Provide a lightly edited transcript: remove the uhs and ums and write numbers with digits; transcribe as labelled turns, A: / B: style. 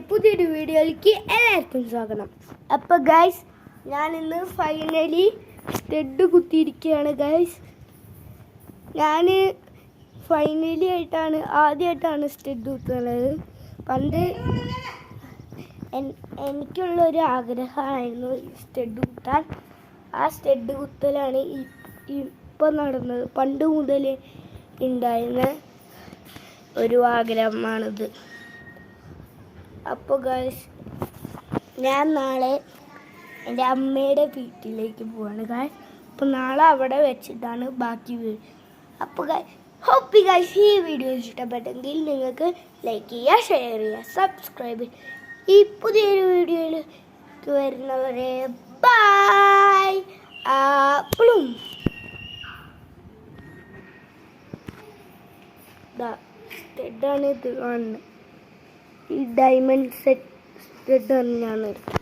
A: പുതിയൊരു വീഡിയോയിലേക്ക് എല്ലാവർക്കും സ്വാഗതം. അപ്പോൾ ഗൈസ്, ഞാനിന്ന് ഫൈനലി സ്റ്റഡ് കുത്തിയിരിക്കുകയാണ് ഗൈസ്. ഞാൻ ആദ്യമായിട്ടാണ് സ്റ്റഡ് കുത്തുന്നത്. പണ്ട് എനിക്കുള്ളൊരു ആഗ്രഹമായിരുന്നു സ്റ്റഡ് കുത്താൻ. ആ സ്റ്റഡ് കുത്തലാണ് ഇപ്പം നടന്നത്. പണ്ട് മുതൽ ഉണ്ടായിരുന്ന ഒരു ആഗ്രഹമാണിത്. അപ്പോൾ ഗൈസ്, ഞാൻ നാളെ എൻ്റെ അമ്മയുടെ വീട്ടിലേക്ക് പോവാണ് ഗൈസ്. അപ്പോൾ നാളെ അവിടെ വെച്ചിട്ടാണ് ബാക്കി വീഡിയോ. അപ്പോൾ ഹോപ്പ് ഗൈസ് ഈ വീഡിയോ ഇഷ്ടപ്പെട്ടെങ്കിൽ നിങ്ങൾക്ക് ലൈക്ക് ചെയ്യുക, ഷെയർ ചെയ്യുക, സബ്സ്ക്രൈബ് ചെയ്യുക. ഈ പുതിയൊരു വീഡിയോയിലേക്ക് വരുന്നവരെ ബൈ. അപ്പോഴും സ്റ്റഡാണ് ഇത് കാണുന്നത്. ഈ ഡയമണ്ട് സ്റ്റഡാണ് ഞാൻ എടുത്തത്.